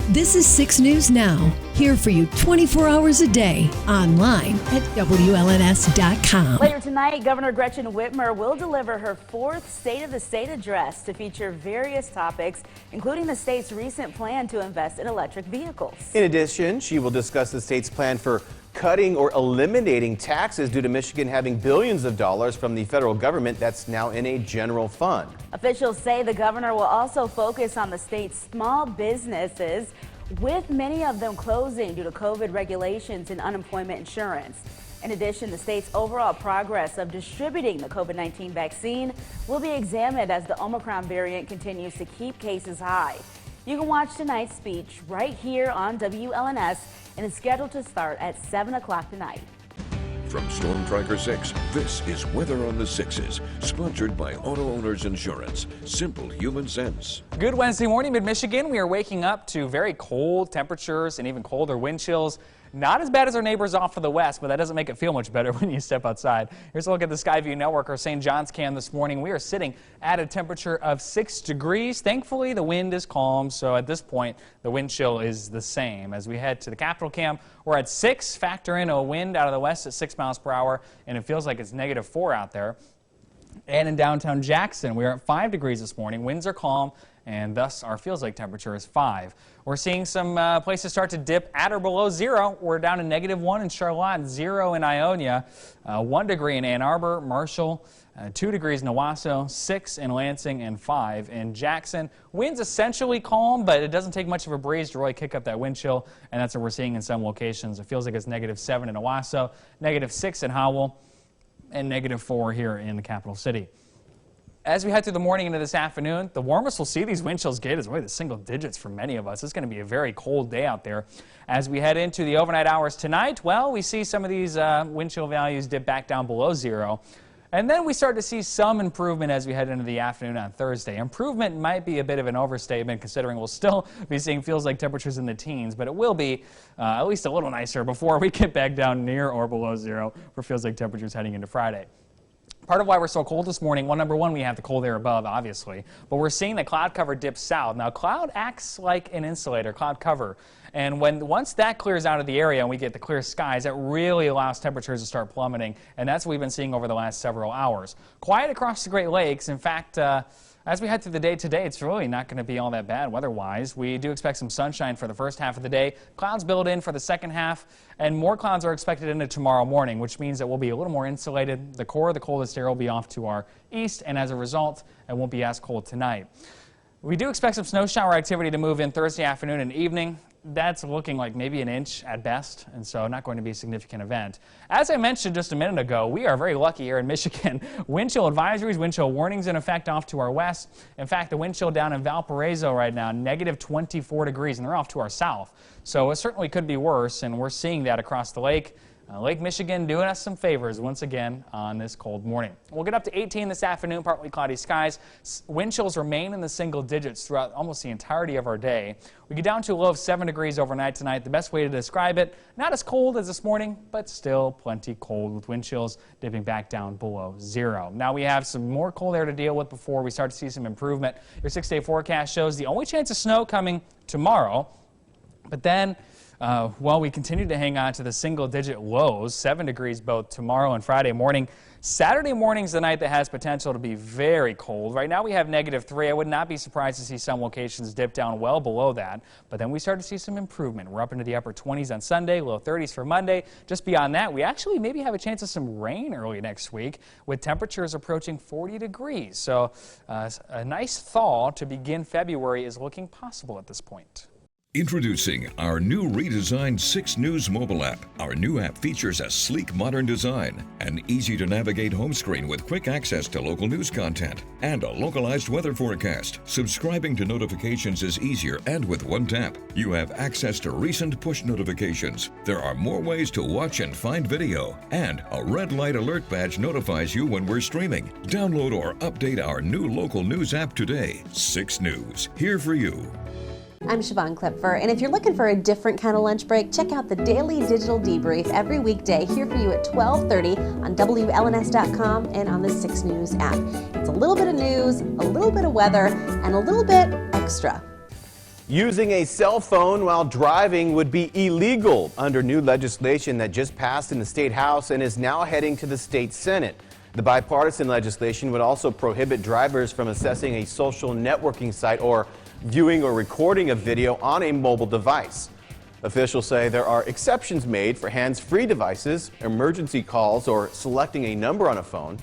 This is 6 News Now, here for you 24 hours a day, online at WLNS.com. Later tonight, Governor Gretchen Whitmer will deliver her 4th State of the State address to feature various topics, including the state's recent plan to invest in electric vehicles. In addition, she will discuss the state's plan for cutting or eliminating taxes due to Michigan having billions of dollars from the federal government that's now in a general fund. Officials say the governor will also focus on the state's small businesses, with many of them closing due to COVID regulations and unemployment insurance. In addition, the state's overall progress of distributing the COVID-19 vaccine will be examined as the Omicron variant continues to keep cases high. You can watch tonight's speech right here on WLNS, and it's scheduled to start at 7 o'clock tonight. From Storm Tracker 6, this is Weather on the Sixes, sponsored by Auto Owners Insurance. Simple human sense. Good Wednesday morning, mid-Michigan. We are waking up to very cold temperatures and even colder wind chills. Not as bad as our neighbors off to the west, but that doesn't make it feel much better when you step outside. Here's a look at the Skyview Network, our St. John's cam this morning. We are sitting at a temperature of 6 degrees. Thankfully, the wind is calm, so at this point, the wind chill is the same. As we head to the Capitol cam, we're at 6. Factor in a wind out of the west at 6 miles per hour, and it feels like it's -4 out there. And in downtown Jackson, we are at 5 degrees this morning. Winds are calm, and thus our feels like temperature is 5. We're seeing some places start to dip at or below 0. We're down to -1 in Charlotte, 0 in Ionia, 1 degree in Ann Arbor, Marshall, 2 degrees in Owasso, 6 in Lansing, and 5 in Jackson. Winds essentially calm, but it doesn't take much of a breeze to really kick up that wind chill, and that's what we're seeing in some locations. It feels like it's -7 in Owasso, -6 in Howell, and -4 here in the capital city. As we head through the morning into this afternoon, the warmest we'll see these wind chills get is really the single digits for many of us. It's going to be a very cold day out there. As we head into the overnight hours tonight, well, we see some of these wind chill values dip back down below 0. And then we start to see some improvement as we head into the afternoon on Thursday. Improvement might be a bit of an overstatement considering we'll still be seeing feels like temperatures in the teens, but it will be at least a little nicer before we get back down near or below 0 for feels like temperatures heading into Friday. Part of why we're so cold this morning, well, number one, we have the cold air above, obviously, but we're seeing the cloud cover dip south. Now, cloud acts like an insulator, cloud cover, and once that clears out of the area and we get the clear skies, that really allows temperatures to start plummeting, and that's what we've been seeing over the last several hours. Quiet across the Great Lakes. In fact, as we head through the day today, it's really not going to be all that bad weather-wise. We do expect some sunshine for the first half of the day. Clouds build in for the second half, and more clouds are expected into tomorrow morning, which means that we'll be a little more insulated. The core of the coldest air will be off to our east, and as a result, it won't be as cold tonight. We do expect some snow shower activity to move in Thursday afternoon and evening. That's looking like maybe an inch at best, and so not going to be a significant event. As I mentioned just a minute ago, we are very lucky here in Michigan. Wind chill advisories, wind chill warnings in effect off to our west. In fact, the wind chill down in Valparaiso right now, -24 degrees, and they're off to our south. So it certainly could be worse, and we're seeing that across the lake. Lake Michigan doing us some favors once again on this cold morning. We'll get up to 18 this afternoon, partly cloudy skies. Wind chills remain in the single digits throughout almost the entirety of our day. We get down to a low of 7 degrees overnight tonight. The best way to describe it, not as cold as this morning, but still plenty cold with wind chills dipping back down below 0. Now we have some more cold air to deal with before we start to see some improvement. Your 6-day forecast shows the only chance of snow coming tomorrow, but then while we continue to hang on to the single-digit lows, 7 degrees both tomorrow and Friday morning. Saturday morning's the night that has potential to be very cold. Right now we have -3. I would not be surprised to see some locations dip down well below that, but then we start to see some improvement. We're up into the upper 20s on Sunday, low 30s for Monday. Just beyond that, we actually maybe have a chance of some rain early next week with temperatures approaching 40 degrees. So a nice thaw to begin February is looking possible at this point. Introducing our new redesigned 6 News mobile app. Our new app features a sleek, modern design, an easy-to-navigate home screen with quick access to local news content, and a localized weather forecast. Subscribing to notifications is easier, and with one tap, you have access to recent push notifications. There are more ways to watch and find video, and a red light alert badge notifies you when we're streaming. Download or update our new local news app today. 6 News, here for you. I'm Siobhan Klipfer, and if you're looking for a different kind of lunch break, check out the Daily Digital Debrief every weekday here for you at 12:30 on WLNS.com and on the 6 News app. It's a little bit of news, a little bit of weather, and a little bit extra. Using a cell phone while driving would be illegal under new legislation that just passed in the State House and is now heading to the State Senate. The bipartisan legislation would also prohibit drivers from accessing a social networking site or viewing or recording a video on a mobile device. Officials say there are exceptions made for hands-free devices, emergency calls, or selecting a number on a phone.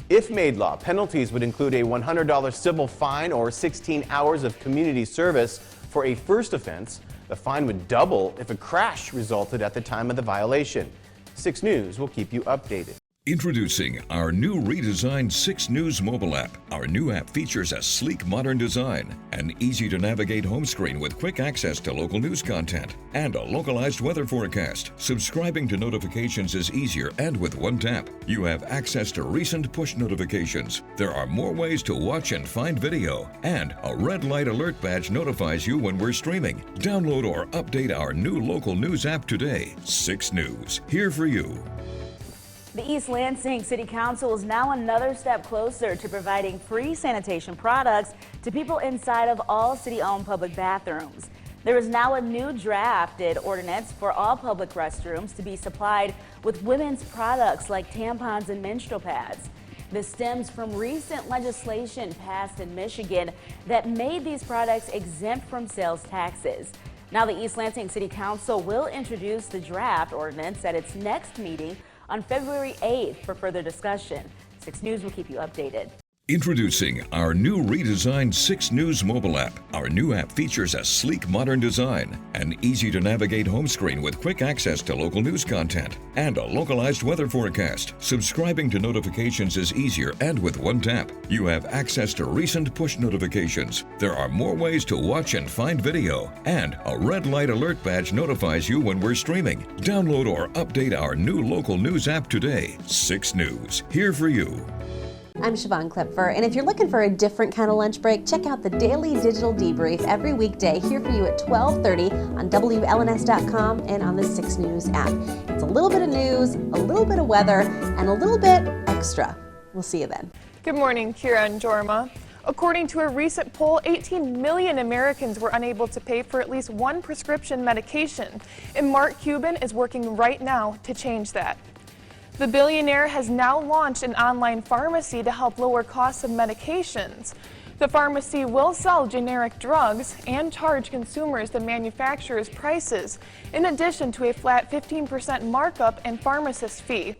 If made law, penalties would include a $100 civil fine or 16 hours of community service for a first offense. The fine would double if a crash resulted at the time of the violation. 6 News will keep you updated. Introducing our new redesigned 6 News mobile app. Our new app features a sleek, modern design, an easy-to-navigate home screen with quick access to local news content, and a localized weather forecast. Subscribing to notifications is easier, and with one tap, you have access to recent push notifications. There are more ways to watch and find video, and a red light alert badge notifies you when we're streaming. Download or update our new local news app today. 6 News, here for you. The East Lansing City Council is now another step closer to providing free sanitation products to people inside of all city-owned public bathrooms. There is now a new drafted ordinance for all public restrooms to be supplied with women's products like tampons and menstrual pads. This stems from recent legislation passed in Michigan that made these products exempt from sales taxes. Now the East Lansing City Council will introduce the draft ordinance at its next meeting on February 8th for further discussion. 6 News will keep you updated. Introducing our new redesigned 6 News mobile app. Our new app features a sleek, modern design, an easy-to-navigate home screen with quick access to local news content, and a localized weather forecast. Subscribing to notifications is easier, and with one tap, you have access to recent push notifications. There are more ways to watch and find video, and a red light alert badge notifies you when we're streaming. Download or update our new local news app today. 6 News, here for you. I'm Siobhan Klipfer, and if you're looking for a different kind of lunch break, check out the Daily Digital Debrief every weekday here for you at 12:30 on WLNS.com and on the 6 News app. It's a little bit of news, a little bit of weather, and a little bit extra. We'll see you then. Good morning, Kira and Jorma. According to a recent poll, 18 million Americans were unable to pay for at least one prescription medication, and Mark Cuban is working right now to change that. The billionaire has now launched an online pharmacy to help lower costs of medications. The pharmacy will sell generic drugs and charge consumers the manufacturer's prices, in addition to a flat 15% markup and pharmacist fee.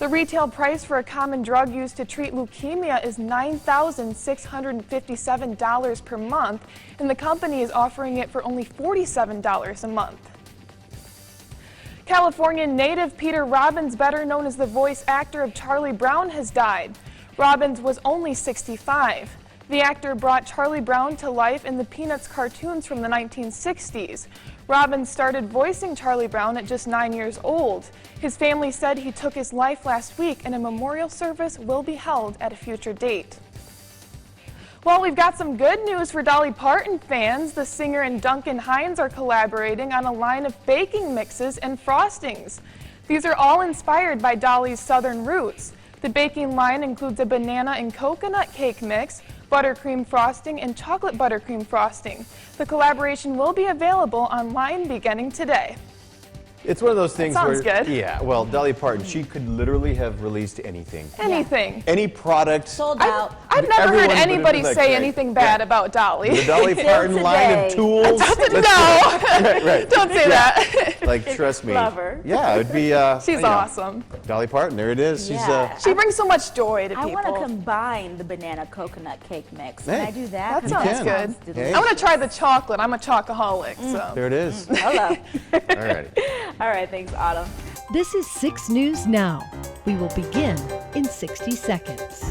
The retail price for a common drug used to treat leukemia is $9,657 per month, and the company is offering it for only $47 a month. California native Peter Robbins, better known as the voice actor of Charlie Brown, has died. Robbins was only 65. The actor brought Charlie Brown to life in the Peanuts cartoons from the 1960s. Robbins started voicing Charlie Brown at just 9 years old. His family said he took his life last week, and a memorial service will be held at a future date. Well, we've got some good news for Dolly Parton fans. The singer and Duncan Hines are collaborating on a line of baking mixes and frostings. These are all inspired by Dolly's southern roots. The baking line includes a banana and coconut cake mix, buttercream frosting, and chocolate buttercream frosting. The collaboration will be available online beginning today. It's one of those things sounds where, good. yeah, well, Dolly Parton, she could literally have released anything. Anything. Any product. Sold out. I've never Everyone heard would have anybody been like, say right. anything bad about Dolly. The Dolly Parton line of today. tools. No, Right. don't say that. Like, trust me. Clever. Yeah, it would be. She's awesome. Dolly Parton, there it is. Yeah. She's She brings so much joy to I people. want to combine the banana coconut cake mix. Hey, Can I do that? that sounds can. good. Hey. I want to try the chocolate. I'm a chocoholic, so. there it is. Hello. All right. All right, thanks, Autumn. This is 6 News Now. We will begin in 60 seconds.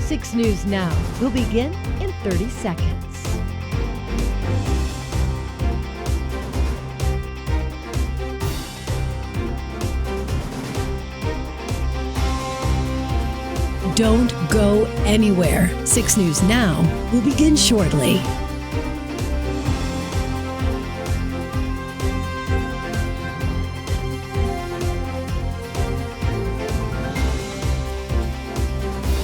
Six News Now will begin in 30 seconds. Don't go anywhere. 6 News Now will begin shortly.